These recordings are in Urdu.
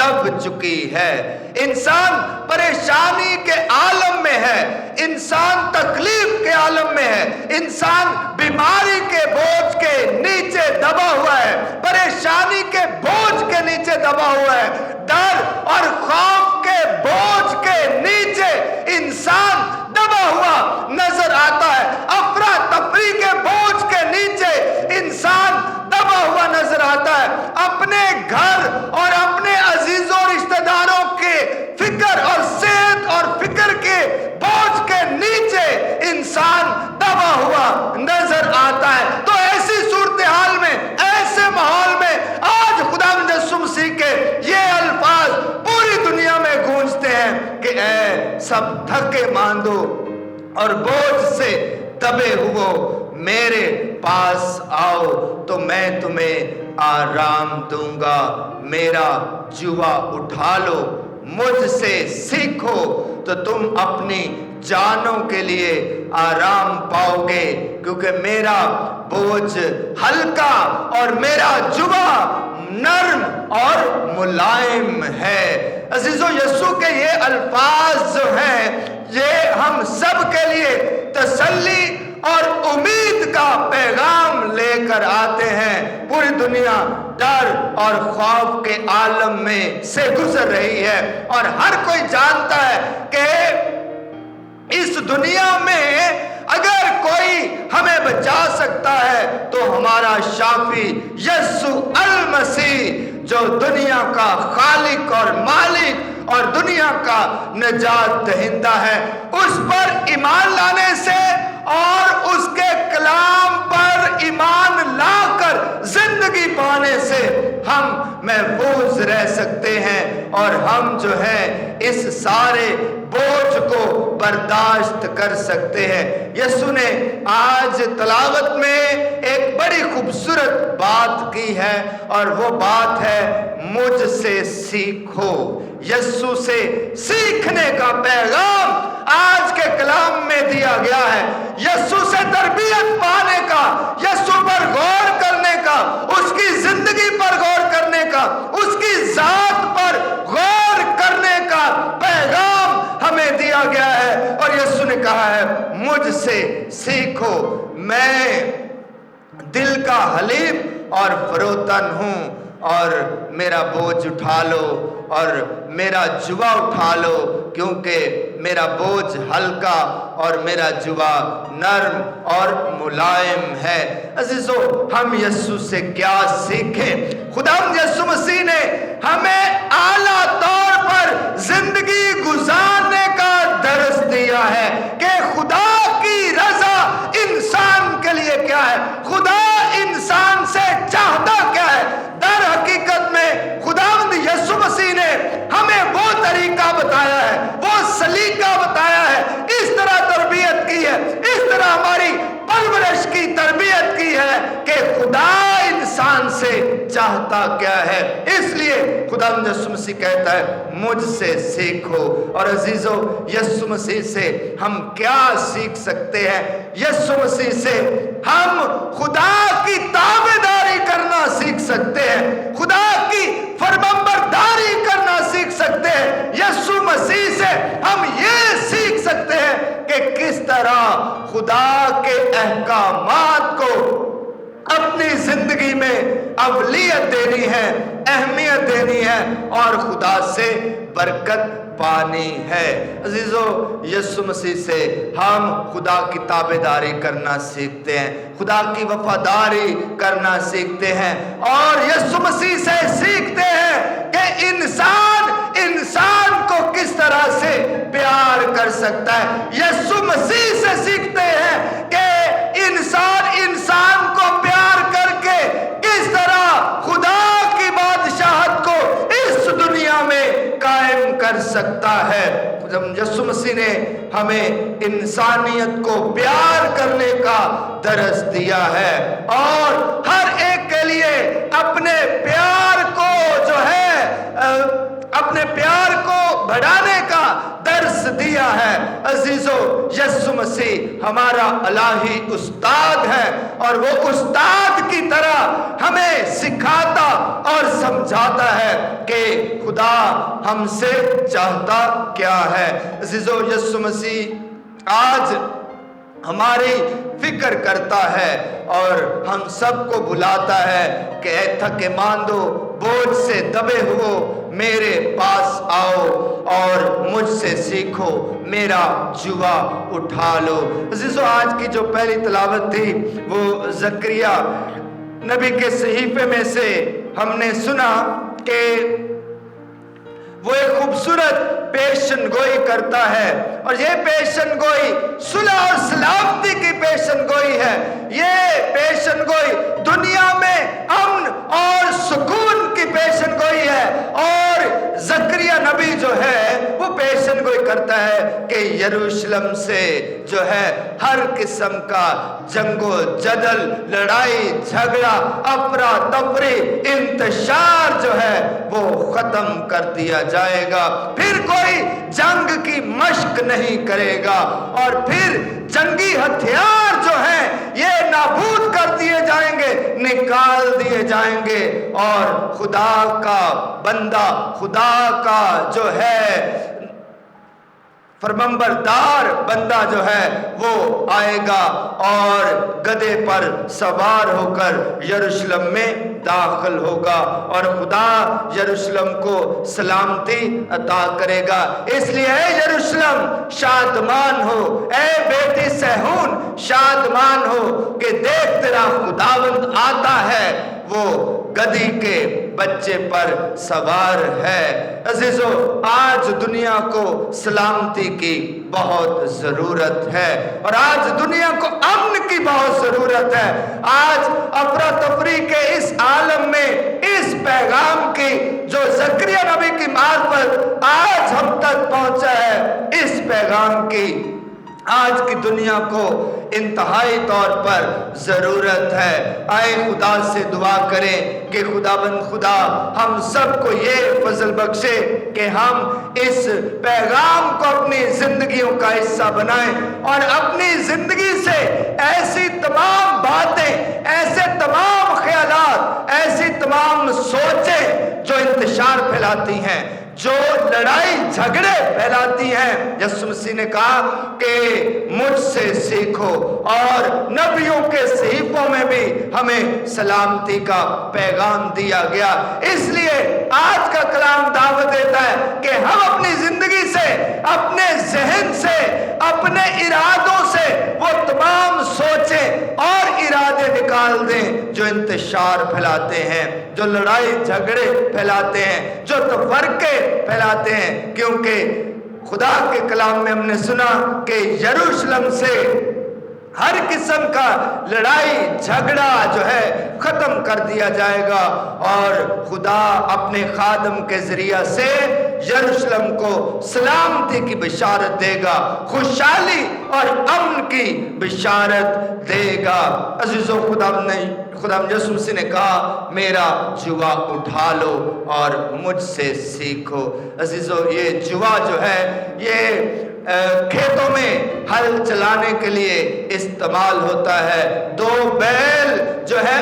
دب چکی ہے۔ انسان پریشانی کے عالم میں ہے، انسان تکلیف کے عالم میں ہے، انسان بیماری کے بوجھ کے نیچے دبا ہوا ہے، پریشانی کے بوجھ کے نیچے دبا ہوا ہے، ڈر اور خوف کے بوجھ کے نیچے انسان دبا ہوا نظر آتا ہے، افراتفری کے بوجھ کے نیچے انسان دبا ہوا نظر آتا ہے، اپنے گھر اور اپنے عزیزوں رشتہ داروں کے فکر اور صحت اور فکر کے بوجھ کے نیچے انسان دبا ہوا نظر آتا ہے۔ تو ایسی صورتحال میں، ایسے ماحول میں آج خداوند یسوع مسیح کے یہ الفاظ پوری دنیا میں گونجتے ہیں کہ اے سب تھکے ماندو اور بوجھ سے دبے ہوئے میرے پاس آؤ تو میں تمہیں آرام دوں گا، میرا جوا اٹھا لو، مجھ سے سیکھو تو تم اپنی جانوں کے لیے آرام پاؤ گے، کیونکہ میرا بوجھ ہلکا اور میرا جوا نرم اور ملائم ہے۔ عزیزو، یسوع کے یہ الفاظ جو ہیں یہ ہم سب کے لیے تسلی اور امید کا پیغام لے کر آتے ہیں۔ پوری دنیا ڈر اور خوف کے عالم میں سے گزر رہی ہے اور ہر کوئی جانتا ہے کہ اس دنیا میں اگر کوئی ہمیں بچا سکتا ہے تو ہمارا شافی یسوع المسیح، جو دنیا کا خالق اور مالک اور دنیا کا نجات دہندہ ہے، اس پر ایمان لانے سے اور اس کے کلام پر ایمان لا کر زندگی پانے سے ہم محفوظ رہ سکتے ہیں اور ہم جو ہے اس سارے بوجھ کو برداشت کر سکتے ہیں۔ یسوع نے آج تلاوت میں ایک بڑی خوبصورت بات کی ہے اور وہ بات ہے مجھ سے سیکھو۔ یسوع سے سیکھنے کا پیغام آج کے کلام میں دیا گیا ہے، یسوع سے تربیت پانے کا، یسوع پر غور کرنے کا، اس کی زندگی پر غور کرنے کا، اس کی ذات پر غور کرنے کا پیغام ہمیں دیا گیا ہے۔ اور یسوع نے کہا ہے مجھ سے سیکھو، میں دل کا حلیم اور فروتن ہوں، اور میرا بوجھ اٹھا لو اور میرا جوا اٹھا لو، کیونکہ میرا بوجھ ہلکا اور میرا جوا نرم اور ملائم ہے۔ عزیزو، ہم یسوع سے کیا سیکھیں؟ خداوند یسوع مسیح نے ہمیں اعلیٰ طور پر زندگی گزارنے کا درس دیا ہے کہ خدا کی رضا انسان کے لیے کیا ہے، خدا انسان سے چاہتا کیا ہے۔ در حقیقت میں خداوند یسوع مسیح نے ہمیں وہ طریقہ بتایا ہے، وہ سلیقہ بتایا ہے، اس طرح تربیت کی ہے، اس طرح ہماری پرورش کی تربیت کی ہے کہ خدا انسان سے چاہتا کیا ہے۔ اس لیے خداوند یسوع مسیح کہتا ہے مجھ سے سیکھو۔ اور عزیزو، یسوع مسیح سے ہم کیا سیکھ سکتے ہیں؟ یسوع مسیح سے ہم خدا کی تابعداری کرنا سیکھ سکتے ہیں، خدا کی فرمانبرداری کرنا سیکھ سکتے ہیں۔ یسوع مسیح سے ہم یہ سیکھ سکتے ہیں کہ کس طرح خدا کے احکامات کو اپنی زندگی میں اولیت دینی ہے، اہمیت دینی ہے اور خدا سے برکت پانی ہے۔ عزیزو، یسوع مسیح سے ہم خدا کی تابعداری کرنا سیکھتے ہیں، خدا کی وفاداری کرنا سیکھتے ہیں، اور یسوع مسیح سے سیکھتے ہیں کہ انسان کو کس طرح سے پیار کر سکتا ہے۔ یسوع مسیح سے سیکھتے ہیں کہ انسان کو پیار کر کے کس طرح خدا کی بادشاہت کو اس دنیا میں قائم کر سکتا ہے۔ یسوع مسیح نے ہمیں انسانیت کو پیار کرنے کا درس دیا ہے اور ہر ایک کے لیے اپنے پیار کو جو ہے اپنے پیار کو بڑھانے کا درس درس دیا ہے۔ عزیزو، یسوع مسیح ہمارا الہی استاد ہے اور وہ استاد کی طرح ہمیں سکھاتا اور سمجھاتا ہے کہ خدا ہم سے چاہتا کیا ہے۔ عزیزو، یسوع مسیح آج ہماری فکر کرتا ہے اور ہم سب کو بلاتا ہے کہ اے تھکے ماندو، بوجھ سے دبے ہو، میرے پاس آؤ اور مجھ سے سیکھو، میرا جوا اٹھا لو۔ عزیزو، آج کی جو پہلی تلاوت تھی وہ زکریا نبی کے صحیفے میں سے ہم نے سنا کہ وہ ایک خوبصورت پیشن گوئی کرتا ہے، اور یہ پیشن گوئی صلح اور سلامتی کی پیشن گوئی ہے۔ یہ پیشن گوئی دنیا میں امن اور سکون کی پیشن گوئی ہے، اور زکریا نبی جو ہے وہ پیشن گوئی کرتا ہے کہ یروشلم سے جو ہے ہر قسم کا جنگ و جدل، لڑائی جھگڑا، افرا تفری، انتشار جو ہے وہ ختم کر دیا جائے گا۔ پھر کوئی جنگ کی مشق نہیں کرے گا، اور پھر جنگی ہتھیار جو ہیں یہ نابود کر دیے جائیں گے، نکال دیے جائیں گے، اور خدا کا بندہ، خدا کا جو ہے فرمانبردار بندہ جو ہے وہ آئے گا اور گدھے پر سوار ہو کر یروشلم میں داخل ہوگا، اور خدا یروشلم کو سلامتی عطا کرے گا۔ اس لیے اے یروشلم شادمان ہو، اے بیٹی صہیون شادمان ہو کہ دیکھ تیرا خداوند آتا ہے، وہ گدھی کے بچے پر سوار ہے۔ عزیزو، آج دنیا کو سلامتی کی بہت ضرورت ہے، اور آج دنیا کو امن کی بہت ضرورت ہے۔ آج افراتفری کے اس عالم میں اس پیغام کی جو زکریا نبی کی معرفت آج ہم تک پہنچا ہے، اس پیغام کی آج کی دنیا کو انتہائی طور پر ضرورت ہے۔ آئے خدا سے دعا کریں کہ خداوند خدا ہم سب کو یہ فضل بخشے کہ ہم اس پیغام کو اپنی زندگیوں کا حصہ بنائیں، اور اپنی زندگی سے ایسی تمام باتیں، ایسے تمام خیالات، ایسی تمام سوچیں جو انتشار پھیلاتی ہیں، جو لڑائی جھگڑے پھیلاتی ہیں، یسوع مسیح نے کہا کہ مجھ سے سیکھو، اور نبیوں کے صحیفوں میں بھی ہمیں سلامتی کا پیغام دیا گیا۔ اس لیے آج کا کلام دعوت دیتا ہے کہ ہم اپنی زندگی سے، اپنے ذہن سے، اپنے ارادوں سے وہ تمام سوچیں اور ارادے نکال دیں جو انتشار پھیلاتے ہیں، جو لڑائی جھگڑے پھیلاتے ہیں، جو تفرقے پھیلاتے ہیں، کیونکہ خدا کے کلام میں ہم نے سنا کہ یروشلم سے ہر قسم کا لڑائی جھگڑا جو ہے ختم کر دیا جائے گا، اور خدا اپنے خادم کے ذریعہ سے یروشلم کو سلامتی کی بشارت دے گا، خوشحالی اور امن کی بشارت دے گا۔ عزیزو، خدا یسوع مسیح نے کہا میرا جوا اٹھا لو اور مجھ سے سیکھو۔ عزیزو، یہ جوا جو ہے یہ کھیتوں میں ہل چلانے کے لیے استعمال ہوتا ہے۔ دو بیل جو ہے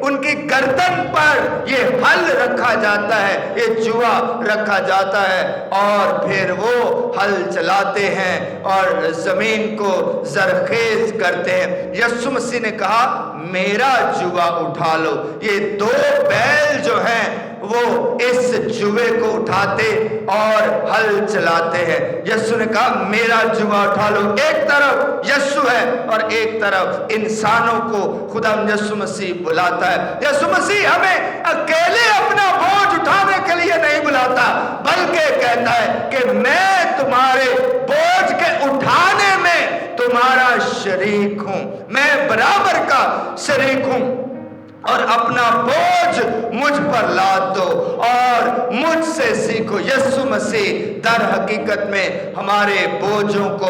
ان کی گردن پر یہ ہل رکھا جاتا ہے، یہ جوا رکھا جاتا ہے، اور پھر وہ ہل چلاتے ہیں اور زمین کو زرخیز کرتے ہیں۔ یسوع مسیح نے کہا میرا جوا اٹھا لو۔ یہ دو بیل جو ہیں وہ اس جوے کو اٹھاتے اور ہل چلاتے ہیں۔ یسوع نے کہا میرا جوا اٹھا لو۔ ایک طرف یسوع ہے اور ایک طرف انسانوں کو خدا یسوع مسیح بلاتا ہے۔ یسوع مسیح ہمیں اکیلے اپنا بوجھ اٹھانے کے لیے نہیں بلاتا، بلکہ کہتا ہے کہ میں تمہارے بوجھ کے اٹھانے میں تمہارا شریک ہوں، میں برابر کا شریک ہوں، اور اپنا بوجھ مجھ پر لاد دو اور مجھ سے سیکھو۔ یسوع مسیح در حقیقت میں ہمارے بوجھوں کو